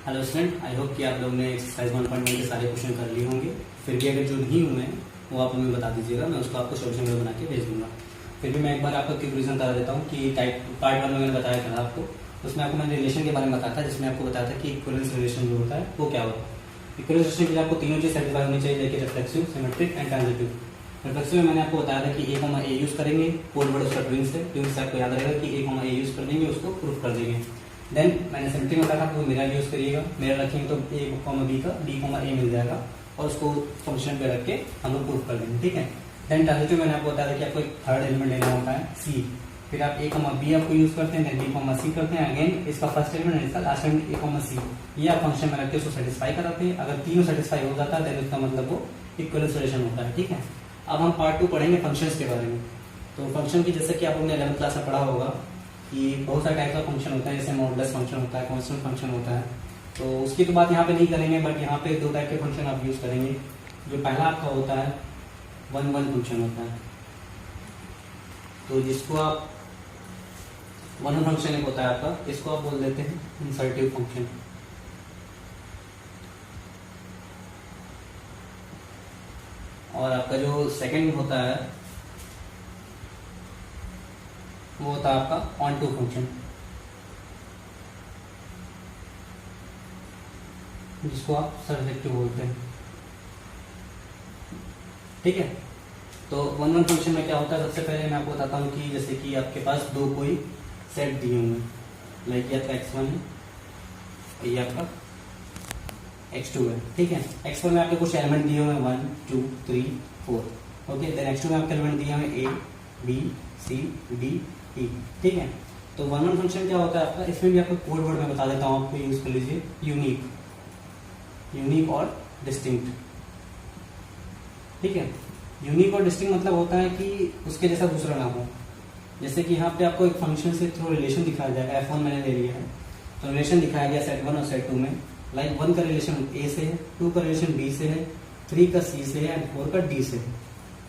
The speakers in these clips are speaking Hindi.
हेलो स्टूडेंट, आई होप कि आप लोग ने एक्सरसाइज 1.1 के सारे क्वेश्चन कर लिए होंगे। फिर भी अगर जो नहीं हुए हैं वो आप हमें बता दीजिएगा, मैं उसको आपको सोल्यूशन वीडियो बना के भेज दूंगा। फिर भी मैं एक बार आपको क्विक रिवीजन करा देता हूँ कि टाइप पार्ट 1 में मैंने बताया था आपको, उसमें आपको मैंने रिलेशन के बारे में बताया था, जिसमें आपको बताया था कि इक्विवेलेंस रिलेशन जो होता है वो क्या होता है। इक्विवेलेंस रिलेशन के लिए आपको तीनों चीज सेटिस्फाई होनी चाहिए, जैसे reflexive, symmetric and transitive. Reflexive में मैंने आपको बताया था कि a यूज करेंगे, कोड वर्ड उसका ट्विंस है, ट्विंस आपको याद रहेगा कि a यूज कर देंगे, उसको प्रूफ कर देंगे। देन मैंने सिमेट्रिक में कहा तो मेरा यूज करिएगा, मेरा रखेंगे तो a, b का b, a मिल जाएगा और उसको फंक्शन पे रख के हम लोग प्रूफ कर देंगे, ठीक है। देन ट्रांजिटिव मैंने आपको बताया था कि आपको एक थर्ड एलिमेंट लेना होता है c, फिर आप a, b आपको यूज करते हैं, देन b, c करते हैं, अगेन इसका फर्स्ट एलिमेंट इसका लास्ट एलिमेंट a, c, ये आप फंक्शन में रख के उसको सेटिस्फाई कराते हैं। अगर तीनों सेटिस्फाई हो जाता है देन उसका मतलब वो इक्विवेलेंस रिलेशन होता है, ठीक है। अब हम पार्ट 2 पढ़ेंगे फंक्शंस के बारे में। तो फंक्शन की जैसे कि आप लोगों ने 11th क्लास में पढ़ा होगा कि बहुत सारे टाइप का फंक्शन होता है, जैसे मॉडुलस फंक्शन होता है, कांस्टेंट फंक्शन होता है। तो उसकी तो बात यहाँ पे नहीं करेंगे, बट यहाँ पे दो टाइप के फंक्शन आप यूज करेंगे। जो पहला आपका होता है 1-1 फंक्शन होता है, तो जिसको आप 1-1 फंक्शन एक होता है आपका, इसको आप बोल देते हैं इंसर्टिव फंक्शन। और आपका जो सेकंड होता है वो होता है आपका ऑन टू फंक्शन, जिसको आप सर्जेक्टिव बोलते हैं, ठीक है। तो 1-1 फंक्शन में क्या होता है, सबसे पहले मैं आपको बताता हूँ कि जैसे कि आपके पास दो कोई सेट दिए होंगे, लाइक ये आपका x1 है, ये आपका x2 है, ठीक है। x1 में आपके कुछ एलिमेंट दिए हुए हैं 1, 2, 3, 4, ओके। देन x2 में आपके एलिमेंट दिए हुए a, b, c, d, e, ठीक है। तो 1-1 फंक्शन क्या होता है आपका, इसमें भी आपको कोड वर्ड में बता देता हूँ, आपको यूज कर लीजिए यूनिक और डिस्टिंक्ट, ठीक है। यूनिक और डिस्टिंक्ट मतलब होता है कि उसके जैसा दूसरा ना हो। जैसे कि यहाँ पे आपको एक फंक्शन से थ्रू रिलेशन दिखाया जाएगा, f1 मैंने ले लिया है, तो रिलेशन दिखाया गया सेट 1 और सेट 2 में, लाइक 1 का रिलेशन a से है, 2 का रिलेशन b से है, 3 का c से है एंड 4 का d से है।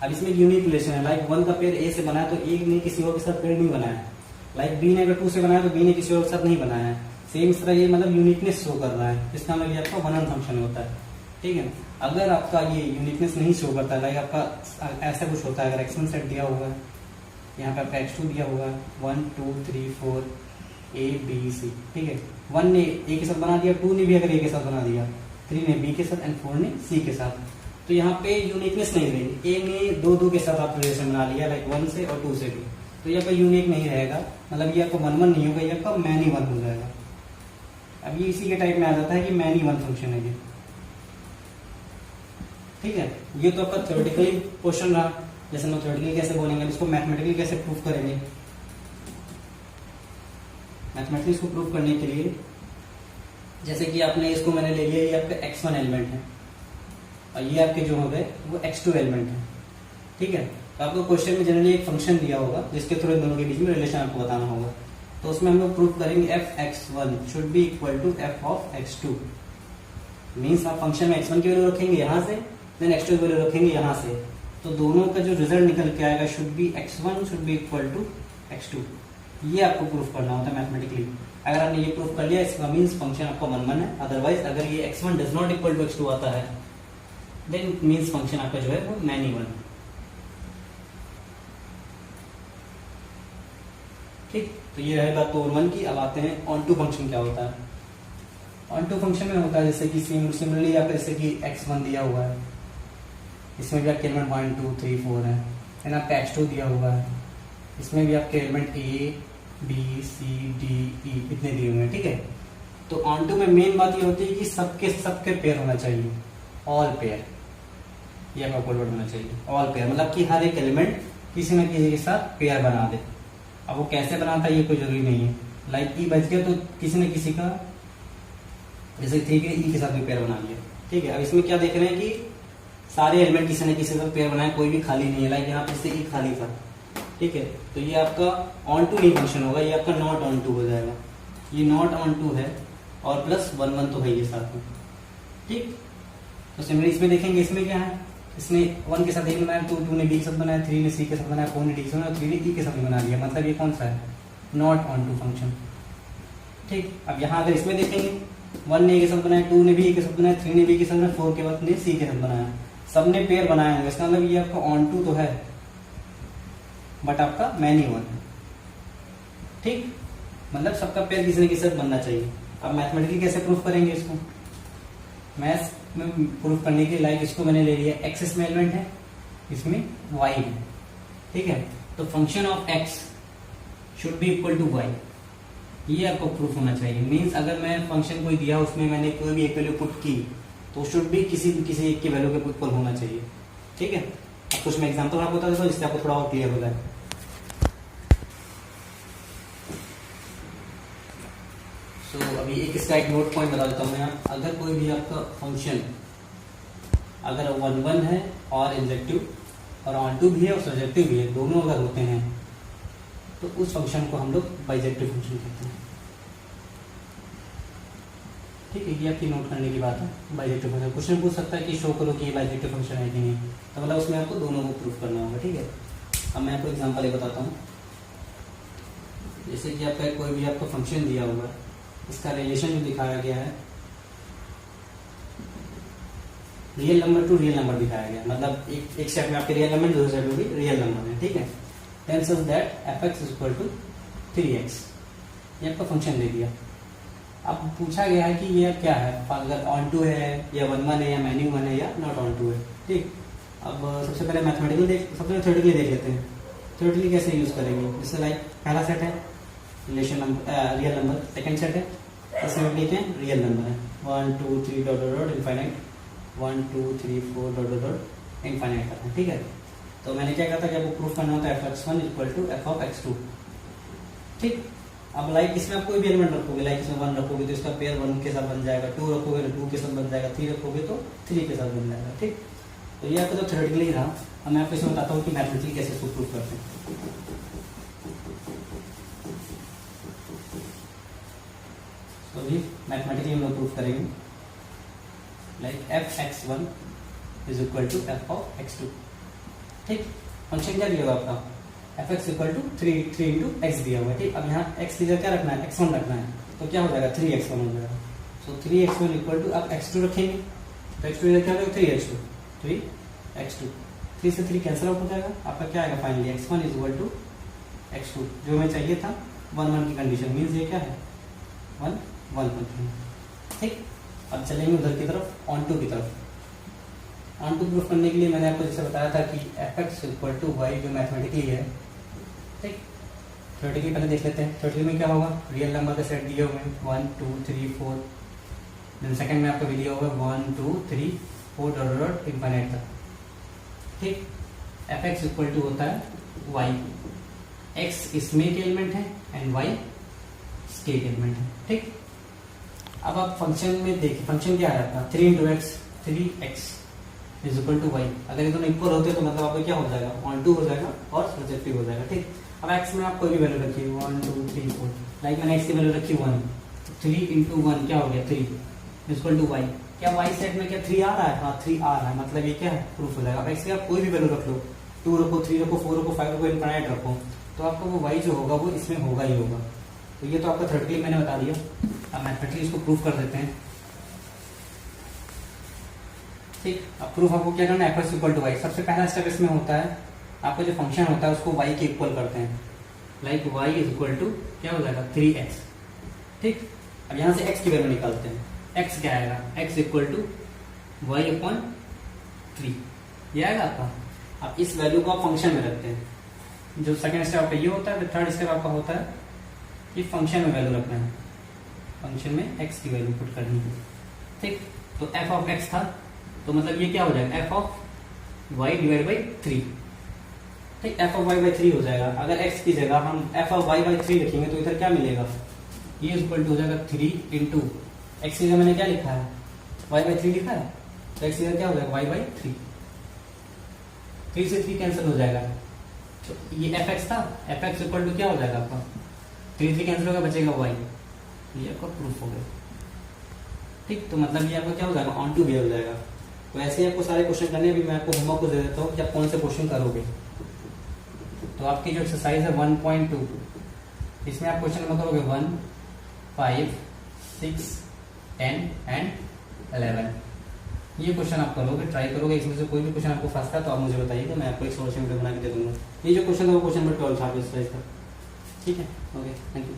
अब इसमें यूनिक रिलेशन है, लाइक 1 का पेयर a से बना है तो a ने किसी और के साथ पेयर नहीं बनाया है, लाइक b ने अगर 2 से बनाया तो b ने किसी और के साथ नहीं बनाया है। सेम इस तरह ये मतलब यूनिकनेस शो कर रहा है, इसका मतलब ये आपका 1-1 फंक्शन होता है, ठीक है। अगर आपका ये यूनिकनेस नहीं शो करता, लाइक आपका ऐसा कुछ होता है, अगर x1 सेट दिया हुआ है, यहाँ पे आपका x2 दिया हुआ है 1, 2, 3, 4 a, b, c, ठीक है। 1 ने a के साथ बना दिया, 2 ने भी अगर a के साथ बना दिया, 3 ने b के साथ एंड 4 ने c के साथ, तो यहाँ पे यूनिकनेस नहीं रहेगी। a ने 2 के साथ आप रिलेशन बना लिया, लाइक 1 से और 2 से भी, तो ये आपका यूनिक नहीं रहेगा, मतलब ये आपका 1-1 नहीं होगा, ये आपका मैनी 1 हो जाएगा। अब ये इसी के टाइप में आ जाता है कि मैनी 1 फंक्शन है ये, ठीक है। ये तो आपका थ्योरेटिकली क्वेश्चन रहा, जैसे हम थ्योरेटिकली कैसे बोलेंगे, इसको मैथमेटिकली कैसे प्रूफ करेंगे। मैथमेटिकली इसको प्रूफ करने के लिए जैसे कि आपने इसको मैंने ले लिया, ये आपका x1 एलिमेंट है और ये आपके जो हो गए वो x2 एलिमेंट है, ठीक है। तो आपको क्वेश्चन में जनरली एक फंक्शन दिया होगा जिसके थ्रू दोनों के बीच में रिलेशन आपको बताना होगा, तो उसमें हम लोग प्रूफ करेंगे f(x1) should be equal to f(x2). Means आप फंक्शन में x1 की वैल्यू रखेंगे यहाँ से, देन x2 की वैल्यू रखेंगे यहाँ से, तो दोनों का जो रिजल्ट निकल के आएगा should be x1 should be equal to x2। ये आपको प्रूफ करना होता है मैथमेटिकली। अगर आपने ये प्रूफ कर लिया, इसका मीन्स फंक्शन आपका 1-1 है। अदरवाइज अगर ये x1 does not equal to x2 आता है, देन मीन्स फंक्शन आपका जो है वो मैनी 1, ठीक। तो ये रहे बात 2-1 की। अब आते हैं ऑन टू फंक्शन क्या होता है। ऑन टू फंक्शन में होता है जैसे कि सिमिलरली आपका जैसे कि x1 दिया हुआ है, इसमें भी आपके एलिमेंट 1, 2, 3, 4 है, एंड आपका x2 दिया हुआ है, इसमें भी आपके element a, b, c, d, e इतने दिए हुए हैं, ठीक है। तो ऑन टू में मेन बात ये होती है कि सबके पेयर होना चाहिए, ऑल पेयर, ये आपका कोड वर्ड होना चाहिए, ऑल पेयर, मतलब कि हर एक एलिमेंट किसी न किसी के साथ पेयर बना दे। अब वो कैसे बनाता है ये कोई जरूरी नहीं है, लाइक e बच गया तो किसी न किसी का, जैसे 3 के e के साथ भी पेयर बना लिया, ठीक है। अब इसमें क्या देख रहे हैं कि सारे एलिमेंट किसी न किसी का पेयर बनाए, कोई भी खाली नहीं है, लाइक यहाँ पे e खाली था, ठीक है। तो ये आपका ऑन टू नहीं फंक्शन होगा, ये आपका नॉट ऑन टू हो जाएगा। ये नॉट ऑन टू है और प्लस 1-1 तो है ये साथ में, ठीक। तो सिमिलरली इसमें देखेंगे, इसमें क्या है, इसने 1 के साथ एक बनाया, 2 ने b के साथ बनाया, 3 ने c के साथ बनाया, 4 ने d के साथ बनाया, 3 ने e के साथ बना लिया, मतलब ये कौन सा है, नॉट ऑन टू फंक्शन, ठीक। अब यहाँ अगर इसमें देखेंगे 1 ने ए के साथ बनाया, 2 ने भी ए के साथ बनाया, 3 ने बी के साथ बनाया, 4 के बाद ने सी के साथ बनाया, सबने पेयर बनाया होंगे। इसका मतलब ये आपका ऑन टू तो है बट आपका मैनी वन है, ठीक। मतलब सबका पेयर किसी न किसी साथ बनना चाहिए। अब मैथमेटिकली कैसे प्रूफ करेंगे इसको? मैथ्स में प्रूफ करने के लाइक इसको मैंने ले लिया, एक्स इसमें एलिमेंट है, इसमें वाई है, ठीक है। तो function of x should be equal to y, ये आपको प्रूफ होना चाहिए। मीन्स अगर मैं फंक्शन कोई दिया उसमें मैंने कोई भी एक वैल्यू पुट की तो शुड भी किसी एक की वैल्यू के इक्वल होना चाहिए, ठीक है। अब कुछ मैं एग्जांपल आपको बता देता हूँ जिससे आपको थोड़ा और क्लियर हो जाए। तो अभी एक इसका एक नोट पॉइंट बता देता हूँ मैं। अगर कोई भी आपका फंक्शन अगर 1 है और इंजेक्टिव और ऑन टू भी है और सब्जेक्टिव भी है, दोनों अगर होते हैं तो उस फंक्शन को हम लोग बाइजेक्टिव फंक्शन कहते हैं, ठीक है। ये आपकी नोट करने की बात है। बाइजेक्टिव फंक्शन क्वेश्चन पूछ सकता है कि शो करो कि ये बाइजेक्टिव फंक्शन है कि नहीं, तो मतलब उसमें आपको दोनों को प्रूफ करना होगा, ठीक है। अब मैं आपको एग्जांपल एक बताता हूँ। जैसे कि आपका कोई भी आपको फंक्शन दिया हुआ है, इसका रिलेशन जो दिखाया गया है real number two real number दिखाया गया, मतलब एक स्टेप में आपके रियल नंबर, दूसरे स्टेप में भी रियल नंबर है, ठीक है। Then such that f(x) is equal to 3x, ये आपका फंक्शन दे दिया। अब पूछा गया है कि ये क्या है, अगर ऑन टू है या 1 है या मैनी वन है या नॉट ऑन टू है, ठीक। अब सबसे पहले मैथमेटिकल सबसे थ्योरेटिकली देख लेते हैं। थ्योरेटिकली कैसे यूज करेंगे? जैसे लाइक पहला सेट है relation number real number, second set है इसमें लिखे हैं रियल नंबर है 1 2 3 dot dot infinite 1 2 3 4 dot dot infinite करते हैं, ठीक है। तो मैंने क्या कहा था कि आपको प्रूफ करना होता है f(x1) इक्वल टू f(x2), ठीक। अब लाइक इसमें आप कोई भी एलिमेंट रखोगे, लाइक इसमें 1 रखोगे तो इसका पेयर 1 के साथ बन जाएगा, 2 रखोगे तो 2 के साथ बन जाएगा, 3 रखोगे तो 3 के साथ बन जाएगा, ठीक। तो ये आपको तो थ्योरेटिकली रहा। अब मैं आपको इसमें बताता हूँ कि मैथमेटिकली कैसे इसको प्रूफ करते हैं। तो अभी मैथमेटिकली हम लोग प्रूफ करेंगे like f(x1) is equal to f(x2), ठीक। फंक्शन क्या दिया हुआ आपका f(x) equal to 3 into x दिया हुआ है, ठीक। अब यहाँ x की जगह क्या रखना है, x1 रखना है, तो क्या हो जाएगा 3x1 हो जाएगा। सो 3x1 इक्वल टू अब x2 रखेंगे तो x2 क्या हो जाएगा 3x2, 3 से 3 कैंसिल आउट हो जाएगा, आपका क्या आएगा finally x1 is equal to x2, जो हमें चाहिए था 1 1 की कंडीशन, मीन्स ये क्या है 1 1 ठीक। अब चलेंगे उधर की तरफ, ऑन टू की तरफ। ऑन टू प्रूफ करने के लिए मैंने आपको जैसे बताया था कि f(x) इक्वल टू y जो मैथमेटिकली है, ठीक। थ्योरेटिकली पहले देख लेते हैं। थ्योरेटिकली में क्या होगा, रियल नंबर का सेट दिए हुए हैं 1 2 3 4, देन सेकंड में आपका दिया होगा 1 2 3 4 डॉट डॉट इनफाइनाइट तक, ठीक। f(x) इक्वल टू होता है y, x इसमें के एलिमेंट है एंड y इसके एलिमेंट है, ठीक। अब आप फंक्शन में देखिए, फंक्शन क्या है आपका 3 into x, 3x is equal to y. अगर ये दोनों इक्वल होते हैं तो मतलब आपका क्या हो जाएगा ऑन टू हो जाएगा और सब्जेक्टिव हो जाएगा, ठीक। अब x में आप कोई भी वैल्यू रखिए 1 2 3 4, लाइक मैंने x की वैल्यू रखी 1, 3 इंटू 1 क्या हो गया 3 इज इक्वल टू वाई। क्या y सेट में क्या 3 आ रहा है? हाँ 3 आ रहा है, मतलब ये क्या है प्रूफ हो जाएगा। अब x की आप कोई भी वैल्यू रख लो, 2 रखो 3 रखो 4 रखो 5 रखो इनफाइनाइट रखो, तो आपको वो y जो होगा वो इसमें होगा ही होगा। तो ये तो आपका थ्योरेटिकली मैंने बता दिया। अब मैथमेटिकली इसको प्रूफ कर देते हैं, ठीक। अब प्रूफ आपको क्या करना है, f(x) इक्वल टू y। सबसे पहला स्टेप इसमें होता है आपका जो फंक्शन होता है उसको y के इक्वल करते हैं, like y is equal to क्या हो जाएगा 3x, ठीक। अब यहाँ से x की वैल्यू निकालते हैं, x क्या आएगा, x equal to y upon 3, ये आएगा आपका। अब इस वैल्यू को आप फंक्शन में रखते हैं। जो सेकंड स्टेप आपका ये होता है, थर्ड स्टेप आपका होता है कि फंक्शन में वैल्यू रखना है, फंक्शन में x की वैल्यू पुट करनी है, ठीक। तो f(x) था तो मतलब ये क्या हो जाएगा f(y) डिवाइड बाई 3, ठीक। f(y)/3 हो जाएगा। अगर x की जगह हम f(y)/3 लिखेंगे तो इधर क्या मिलेगा, ये इक्वल टू हो जाएगा 3 इंटू एक्स की जगह मैंने क्या लिखा है y/3 लिखा है, तो x की जगह क्या हो जाएगा y/3, 3 से 3 कैंसिल हो जाएगा। तो ये f(x) था, f(x) इक्वल टू क्या हो जाएगा आपका 3 3 कैंसिल होगा, बचेगा y। ये आपका प्रूफ हो गया, ठीक। तो मतलब ये आपका क्या हो जाएगा ऑन टू भी हो जाएगा। तो ऐसे ही आपको सारे क्वेश्चन करने, अभी मैं आपको होमवर्क को दे देता हूँ कि आप कौन से क्वेश्चन करोगे। तो आपकी जो एक्सरसाइज है 1.2, इसमें आप क्वेश्चन नंबर करोगे 1 5 6 10 एंड 11। ये क्वेश्चन आप करोगे, ट्राई करोगे, इसमें से कोई भी क्वेश्चन आपको फंसता है तो आप मुझे बताइएगा, मैं आपको एक सोल्यूशन वीडियो बना के दे दूंगा। ये जो क्वेश्चन था वो क्वेश्चन नंबर 12 था आपके एक्सरसाइज का। ठीक है, ओके, थैंक यू।